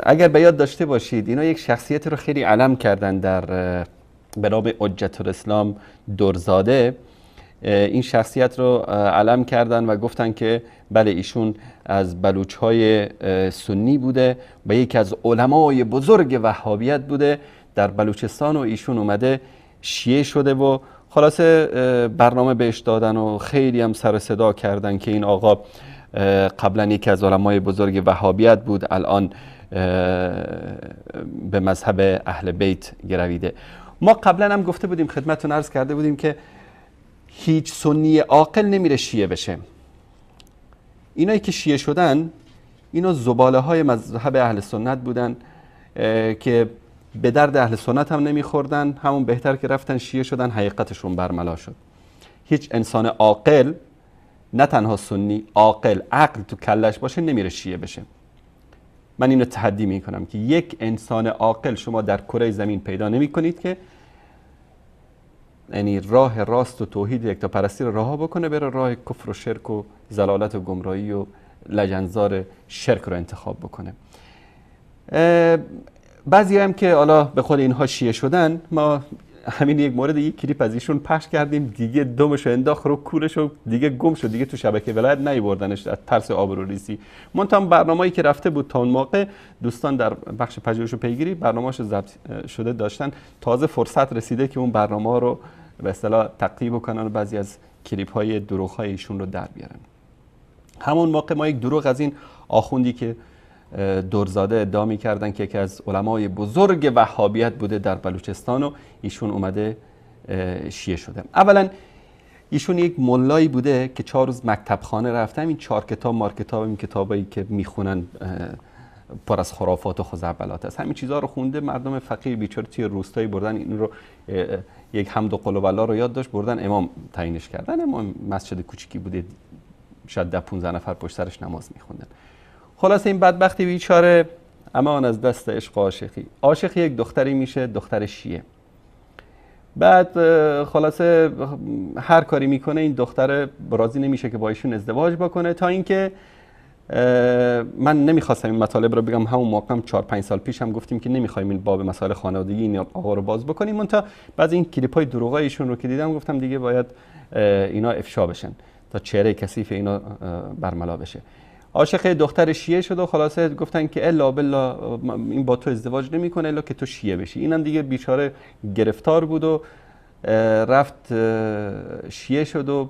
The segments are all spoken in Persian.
اگر به یاد داشته باشید اینا یک شخصیت رو خیلی علم کردن در به نام حجت الاسلام درزاده. این شخصیت رو علم کردن و گفتن که بله ایشون از بلوچ‌های سنی بوده و یکی از علمای بزرگ وهابیت بوده در بلوچستان و ایشون اومده شیعه شده و خلاصه برنامه بهش دادن و خیلی هم سر صدا کردن که این آقا قبلا یکی از علمای بزرگ وهابیت بود، الان به مذهب اهل بیت گرویده. ما قبلا هم گفته بودیم، خدمتتون عرض کرده بودیم که هیچ سنی عاقل نمیره شیعه بشه. اینایی که شیعه شدن اینا زباله های مذهب اهل سنت بودن که به درد اهل سنت هم نمیخوردن، همون بهتر که رفتن شیعه شدن حقیقتشون برملا شد. هیچ انسان عاقل، نه تنها سنی، عاقل، عقل تو کلش باشه نمیره شیعه بشه. من اینو تحدی میکنم که یک انسان عاقل شما در کره زمین پیدا نمی کنید که یعنی راه راست و توحید یکتاپرستی رو رها بکنه بره راه کفر و شرک و ضلالت و گمراهی و لجنزار شرک رو انتخاب بکنه. بعضی هم که حالا به خود اینها شیعه شدن، ما همین یک مورد یک کلیپ از ایشون پخش کردیم، دیگه دمشو انداخت رو کولشو دیگه گم شد، دیگه تو شبکه ولایت نیوردنش از ترس آبروریزی. منتها برنامه‌ای که رفته بود تا اون موقع دوستان در بخش پژوهش و پیگیری برنامه‌اش ضبط شده داشتن، تازه فرصت رسیده که اون برنامه رو به اصطلاح تقییب بکنن و بعضی از کلیپ‌های دروغ‌های ایشون رو در بیارن. همون موقع ما یک دروغ از این آخوندی که درزاده ادعا می‌کردن که یکی از علمای بزرگ وهابیت بوده در بلوچستان و ایشون اومده شیعه شده. اولا ایشون یک ملایی بوده که 4 روز مکتب خانه رفتم، این 4 کتاب این کتابایی که میخونن پر از خرافات و خزعبلات است، همین چیزها رو خونده. مردم فقیر بیچاره توی روستایی بردن این رو یک حمد و قل و بلا رو یاد داشت، بردن امام تعیینش کردن. امام مسجد کوچیکی بوده، شاید 15 نفر پشت سرش نماز میخوندن. خلاص این بدبختی بیچاره امان از دست عشق و عاشق یک دختری میشه، دختر شیعه. بعد خلاصه هر کاری میکنه این دختر راضی نمیشه که با ایشون ازدواج بکنه، تا اینکه من نمیخواستم این مطالب رو بگم، همون موقع هم 4-5 سال پیش هم گفتیم که نمیخوایم این باب مسائل خانوادگی این آقا رو باز بکنیم. منتها بعضی این کلیپ‌های دروغای ایشون رو که دیدم گفتم دیگه باید اینا افشا بشن تا چهره کثیف اینا برملا بشه. عاشق دختر شیعه شد و خلاصه گفتن که الا بالله این با تو ازدواج نمیکنه الا که تو شیعه بشی. اینم دیگه بیچاره گرفتار بود و رفت شیعه شد و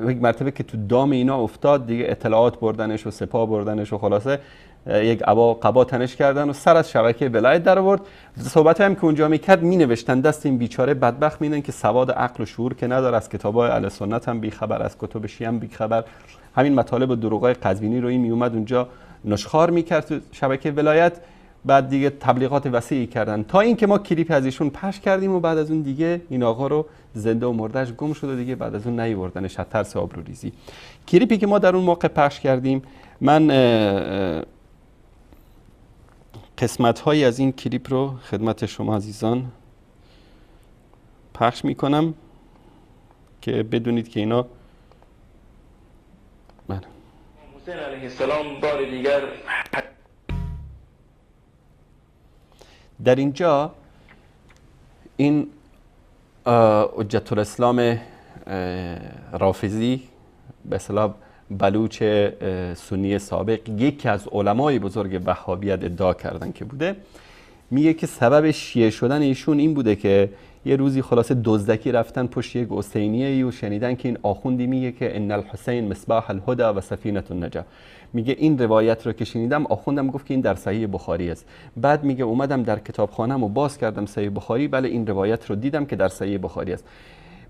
یک مرتبه که تو دام اینا افتاد دیگه اطلاعات بردنش و سپاه بردنش و خلاصه یک قبا تنش کردن و سر از شبکه ولایت در آورد. صحبت هم که اونجا میکرد مینوشتن دست این بیچاره بدبخت، میدن که سواد عقل و شعور که نداره، از کتابای اهل سنت هم بیخبر، از کتب شیعه هم بیخبر. همین مطالب و دروغای قزوینی رو این میومد اونجا نشخوار میکرد تو شبکه ولایت. بعد دیگه تبلیغات وسیعی کردن تا اینکه ما کلیپ از ایشون پخش کردیم و بعد از اون دیگه این آقا رو زنده و مردهش گم شد و دیگه بعد از اون نیوردنش از ترس آبروریزی. کلیپی که ما در اون موقع پخش کردیم، من قسمت هایی از این کلیپ رو خدمت شما عزیزان پخش میکنم که بدونید که اینا حسین علیه السلام بار دیگر در اینجا این حجت الاسلام رافضی به اصطلاح بلوچ سنی سابق، یکی از علمای بزرگ وهابیت ادعا کردن که بوده، میگه که سبب شیعه شدن ایشون این بوده که یه روزی خلاصه دزدکی رفتن پشت یک حسینیه و شنیدن که این آخوندی میگه که ان الحسین مصباح الهدى و سفینه النجا. میگه این روایت رو که شنیدم آخوندم گفت که این در صحیح بخاری است. بعد میگه اومدم در کتابخانه‌ام و باز کردم صحیح بخاری، بله این روایت رو دیدم که در صحیح بخاری است.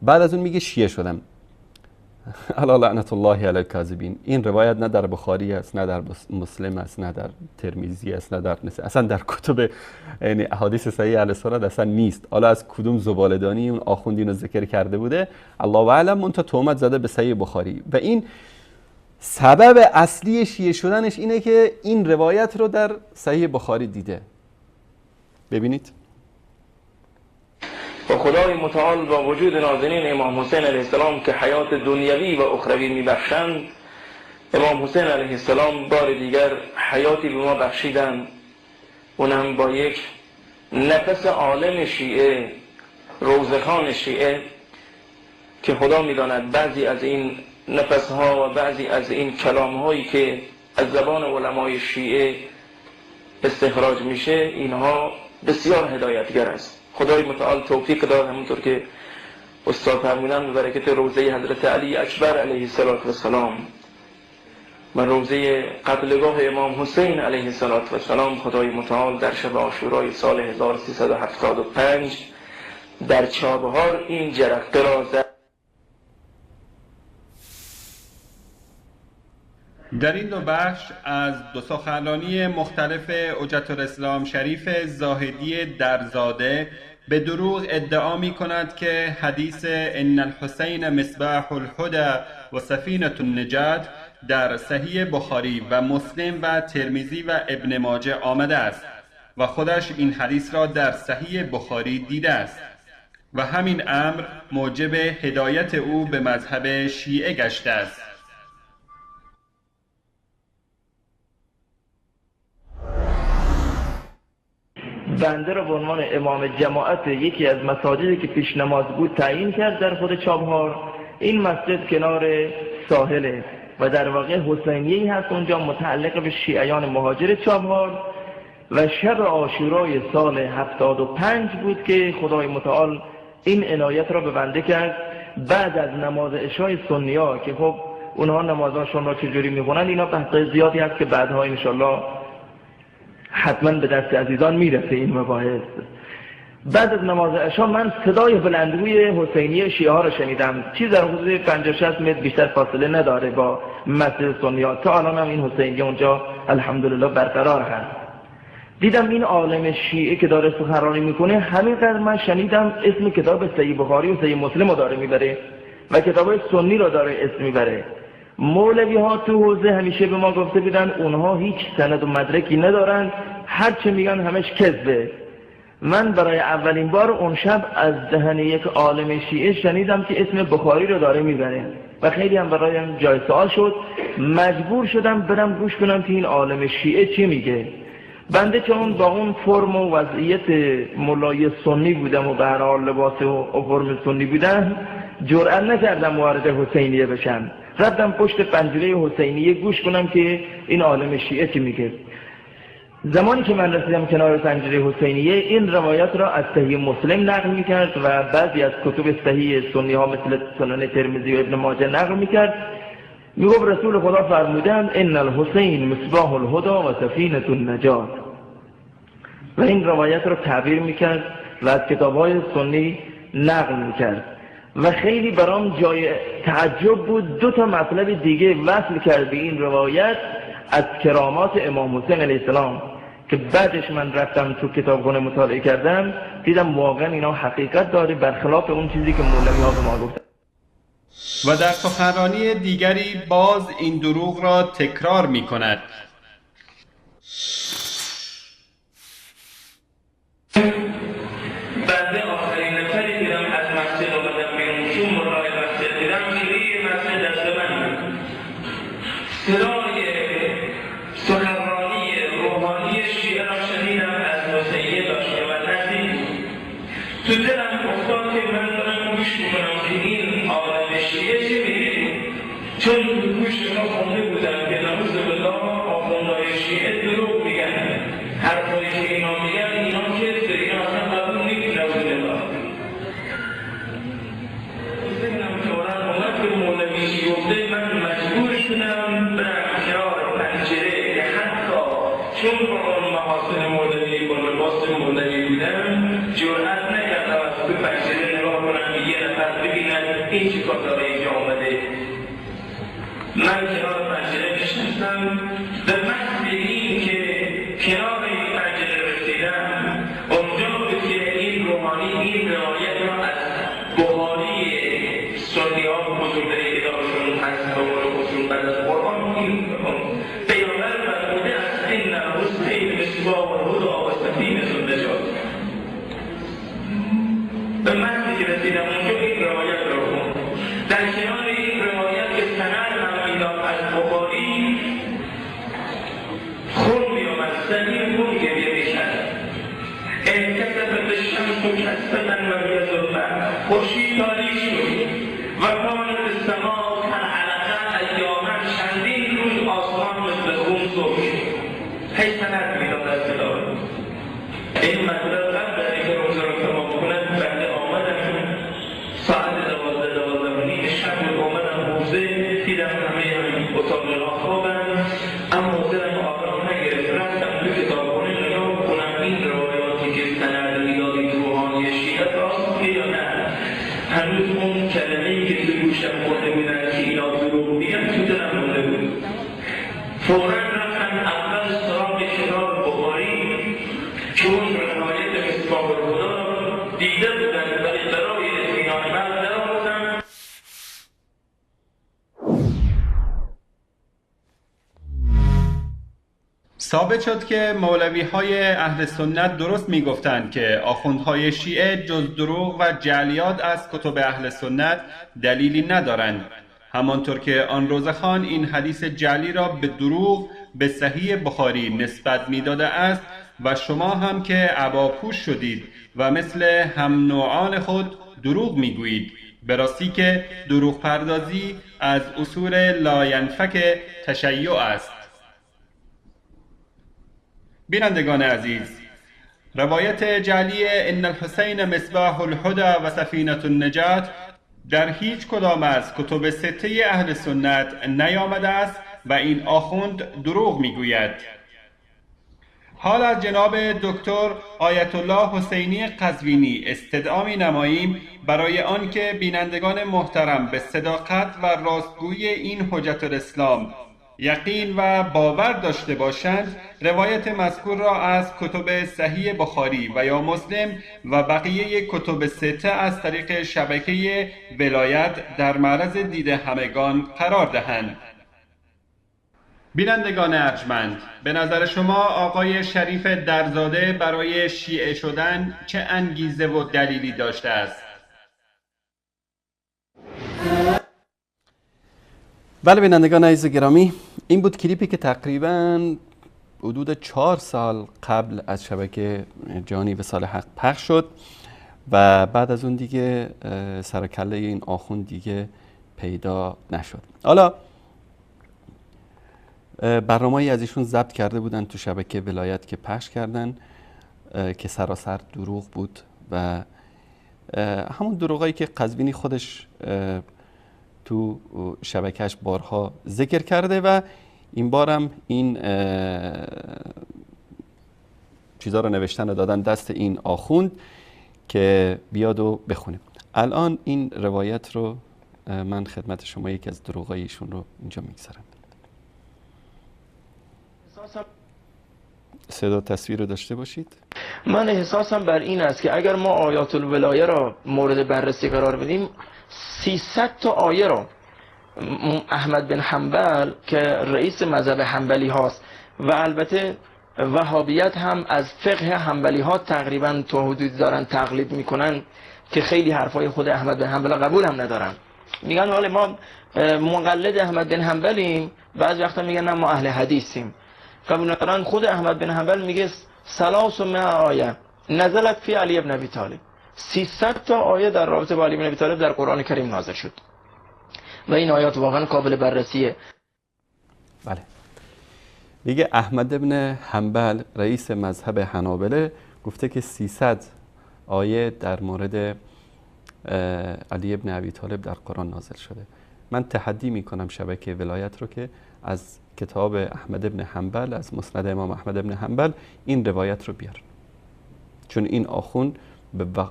بعد از اون میگه شیعه شدم. الا لعنت الله علی الکاذبین. این روایت نه در بخاری است، نه در مسلم است، نه در ترمذی است، نه در اصلا در کتب یعنی احادیث صحیح اهل سنت اصلا نیست. حالا از کدوم زباله‌دانی اون آخوندی رو ذکر کرده بوده الله اعلم، اون تا تهمت زده به صحیح بخاری. و این سبب اصلی شیعه شدنش اینه که این روایت رو در صحیح بخاری دیده. ببینید. و خدای متعال با وجود نازنین امام حسین علیه السلام که حیات دنیوی و اخروی میبخشند، امام حسین علیه السلام بار دیگر حیاتی به ما بخشیدند، اونم با یک نفس عالم شیعه، روزخان شیعه، که خدا میداند بعضی از این نفسها و بعضی از این کلامهایی که از زبان علمای شیعه استخراج میشه، اینها بسیار هدایتگر است. خدای متعال توفیق داد، همونطور که استاد فرمودن، به برکت روضه حضرت علی اکبر علیه السلام و روضه قتلگاه امام حسین علیه السلام، خدای متعال در شب عاشورای سال 1375 در چابهار این جرقه را زد. در این دو بخش از دو سخنرانی مختلف حجت الاسلام شریف زاهدی درزاده به دروغ ادعا می کند که حدیث ان الحسین مصباح الهدى و سفینة النجات در صحیح بخاری و مسلم و ترمذی و ابن ماجه آمده است و خودش این حدیث را در صحیح بخاری دیده است و همین امر موجب هدایت او به مذهب شیعه گشته است. بنده را به عنوان امام جماعت یکی از مساجدی که پیش نماز بود تعیین کرد در خود چابهار. این مسجد کنار ساحله و در واقع حسینیه‌ای هست اونجا متعلق به شیعیان مهاجر چابهار و شب عاشورای سال 75 بود که خدای متعال این عنایت را به بنده کرد. بعد از نماز عشای سنی‌ها که خب اونها نمازاشون را چجوری میخونن، اینا بحث زیادی هست که بعدها انشالله حتما به دست عزیزان میرسه این مباحث. بعد از نماز عشا من صدای بلندگوی حسینی شیعه ها را شنیدم. چیز در حدود 50-60 متر بیشتر فاصله نداره با مسجد سنی‌ها. تا الان هم این حسینی اونجا الحمدلله برقرار هست. دیدم این عالم شیعه که داره سخنرانی میکنه، همینقدر من شنیدم اسم کتاب صحیح بخاری و صحیح مسلم رو داره میبره و کتابای سنی رو داره اسم میبره. مولوی ها تو حوزه همیشه به ما گفته بودن اونها هیچ سند و مدرکی ندارن، هر چه میگن همش کذبه. من برای اولین بار اون شب از دهن یک عالم شیعه شنیدم که اسم بخاری رو داره میبره و خیلی هم برایم جای سوال شد. مجبور شدم برم گوش کنم که این عالم شیعه چی میگه. بنده چون با اون فرم و وضعیت مولای سنی بودم و به هر حال لباس و فرم سنی بودم، جرئت نکردم وارد حسینیه بشم. رفتم پشت پنجره حسینیه گوش کنم که این عالم شیعه چی میگه. زمانی که من رسیدم کنار پنجره حسینیه، این روایت را از صحیح مسلم نقل میکرد و بعضی از کتب صحیح سنی ها مثل سنن ترمذی و ابن ماجه نقل میکرد. میگفت رسول خدا فرمودند ان الحسین مصباح الهدى و سفینة النجات و این روایت را تعبیر میکرد و از کتاب‌های سنی نقل میکرد و خیلی برام جای تعجب بود. دو تا مطلب دیگه وصل کرد به این روایت از کرامات امام حسین علیه السلام که بعدش من رفتم تو کتابخونه مطالعه کردم، دیدم واقعا اینا حقیقت داره، برخلاف اون چیزی که مولوی ها به ما گفتن. و در سخنرانی دیگری باز این دروغ را تکرار می کند. بنده آخرین نفری دیدم از مسجد آمدم بیرون، چون مرای مسجد دیدم کلید مسجد دست من بود. صدای سخنرانی روحانی شیعه را شنیدم از حسینیه داشته و نزدیک بود. تو دلم افتاد که من دارم گوش میکنم که این عالم شیعه چی میگه، چون تو گوش ما خونده بودم که نعوذ بالله آخوندهای شیعه دروغ میگن، حرفایی که اینا میگن اینا کذبه، اینا اصلا قبول نیست. نعوذ بالله. ذهنم فوراً اومد که مولوی چی گفته، من مجبور شدم برم کنار پنجره که حتی چون با اون محاسن مولوی با لباس مولوی بودم جرئت نکردم از تو پنجره نگاه کنم که یه نفر ببینن این چی کار داره اینجا آمده. من کنار پنجره نشستم، به محض این که کنار این پنجره رسیدم اونجا بود که این روحانی این روایت را از بخاری سنی ها حضور داره ادارشون هست و اصول بعد از قرآن مصباح الهدى و سفینة النجات. به محضی که رسیدم اونجا این روایت را خوند. در کنار این روایت که سند هم میداد از بخاری خون بیامد، زمین خون گریه میکرد. انکسفت الشمس کسفة و هی ظلمة، خورشید تاریک شد و کانت السماء کالعلقة ایاما، چندین روز آسمان مثل خون سرخ شد. هی سند میداد از تلاوت. این مطلب قبل از اینکه روزه را تمام کند بنده آمدم ساعت 12 شب بود. آمدم حوزه دیدم همه اتاق را خوابم، اما حوزه را آرام نگرفت. رفتم توی کتابخانه نگاه کنم این روایاتی که سند میدادی روحانی شیعه راست یا نه. هنوز اون کلمه‌ای که توی گوشم خورده بودن که اینا دروغ میگن تو دلم مونده بود. فوراً رفتم اول سراغ کتاب بخاری که اون روایت مصباح الهدی دیده بودن، ولی برای اطمینان قلب درآوردم. ثابت شد که مولوی‌های اهل سنت درست می‌گفتند که آخوندهای شیعه جز دروغ و جعلیات از کتب اهل سنت دلیلی ندارند. همانطور که آن روزخوان این حدیث جعلی را به دروغ به صحیح بخاری نسبت می‌داده است و شما هم که عباپوش شدید و مثل هم نوعان خود دروغ می‌گویید. به راستی که دروغ پردازی از اصول لاینفک تشیع است. بینندگان عزیز، روایت جعلی ان الحسین مصباح الهدی و سفینة النجات در هیچ کدام از کتب سته اهل سنت نیامده است و این آخوند دروغ میگوید. حال از جناب دکتر آیت الله حسینی قزوینی استدعا نماییم برای آنکه بینندگان محترم به صداقت و راستگویی این حجت الاسلام یقین و باور داشته باشند، روایت مذکور را از کتب صحیح بخاری و یا مسلم و بقیه کتب سته از طریق شبکه ولایت در معرض دید همگان قرار دهند. بینندگان ارجمند، به نظر شما آقای شریف درزاده برای شیعه شدن چه انگیزه و دلیلی داشته است؟ بله بینندگان عزیز گرامی، این بود کلیپی که تقریباً حدود 4 سال قبل از شبکه جهانی وصال حق پخش شد و بعد از اون دیگه سر و کله این آخوند دیگه پیدا نشد. حالا برنامه‌ای از ایشون ضبط کرده بودن تو شبکه ولایت که پخش کردن که سراسر دروغ بود و همون دروغایی که قزوینی خودش تو شبکهش بارها ذکر کرده و این بارم این چیزا رو نوشتن و دادن دست این آخوند که بیاد و بخونه. الان این روایت رو من خدمت شما یکی از دروغای ایشون رو اینجا میگذارم. صدا تصویر رو داشته باشید. من احساسم بر این است که اگر ما آیات الولایه را مورد بررسی قرار بدیم 300 تا آیه را احمد بن حنبل که رئیس مذهب حنبلی هاست و البته وهابیت هم از فقه حنبلی ها تقریبا تا حدودی دارن تقلید میکنن که خیلی حرفای خود احمد بن حنبل قبول هم ندارن. میگن حالا ما مقلد احمد بن حنبلیم، بعضی وقتا میگن ما اهل حدیثیم. قبول ندارن. خود احمد بن حنبل میگه 300 آیه نزلت فی علی ابن ابی طالب، 300 تا آیه در رابطه با علی ابن ابی طالب در قرآن کریم نازل شد و این آیات واقعا قابل بررسیه. بله، میگه احمد ابن حنبل رئیس مذهب حنابله گفته که 300 آیه در مورد علی ابن ابی طالب در قرآن نازل شده. من تحدی میکنم شبکه ولایت رو که از کتاب احمد ابن حنبل، از مسند امام احمد ابن حنبل این روایت رو بیار، چون این آخوند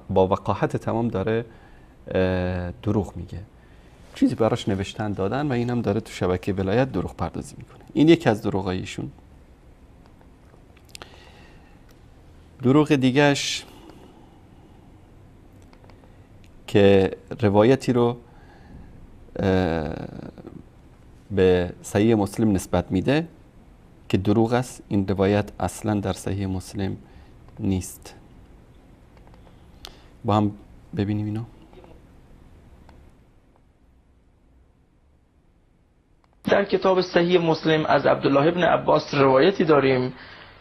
با وقاحت تمام داره دروغ میگه. چیزی براش نوشتن دادن و این هم داره تو شبکه ولایت دروغ پردازی میکنه. این یکی از دروغایشون. دروغ دیگهش که روایتی رو به صحیح مسلم نسبت میده که دروغ است. این روایت اصلا در صحیح مسلم نیست. با هم ببینیم اینو. در کتاب صحیح مسلم از عبدالله ابن عباس روایتی داریم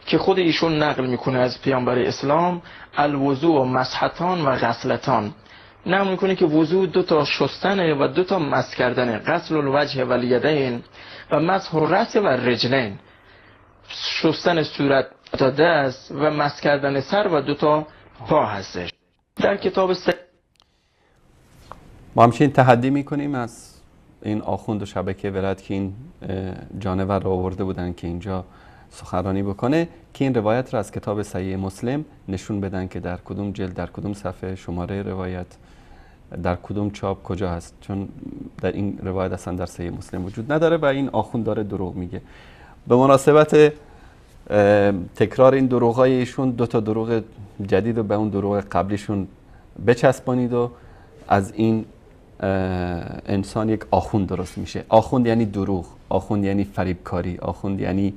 که خود ایشون نقل میکنه از پیامبر اسلام: الوضوء مسحتان و غسلتان. نقل میکنه که وضوء 2 تا شستنه و 2 تا مس کردنه، غسل الوجه و الیدین و مسح الراس و رجلین، شستن صورت تا دست و مس کردن سر و 2 تا پا هستش. در کتاب ما همچنین تحدی میکنیم از این آخوند و شبکه ولایت که این جانور را آورده بودن که اینجا سخنرانی بکنه که این روایت را از کتاب صحیح مسلم نشون بدن که در کدوم جلد، در کدوم صفحه، شماره روایت، در کدوم چاپ کجا هست، چون در این روایت اصلا در صحیح مسلم وجود نداره و این آخوند داره دروغ میگه. به مناسبت تکرار این دروغای ایشون 2 تا دروغ جدید رو به اون دروغ قبلیشون بچسبانید و از این انسان یک آخوند درست میشه. آخوند یعنی دروغ، آخوند یعنی فریبکاری، آخوند یعنی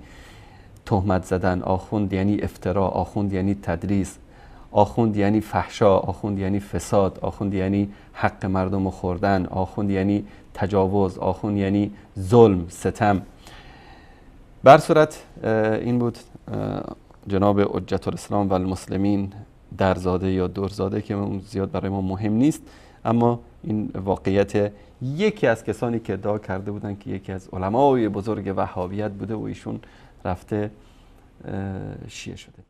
تهمت زدن، آخوند یعنی افترا، آخوند یعنی تدریس، آخوند یعنی فحشا، آخوند یعنی فساد، آخوند یعنی حق مردم خوردن، آخوند یعنی تجاوز، آخوند یعنی ظلم، ستم. بر صورت این بود جناب حجت الاسلام و المسلمین درزاده یا دورزاده که اون زیاد برای ما مهم نیست، اما این واقعیت یکی از کسانی که ادعا کرده بودن که یکی از علمای بزرگ وهابیت بوده و ایشون رفته شیعه شده.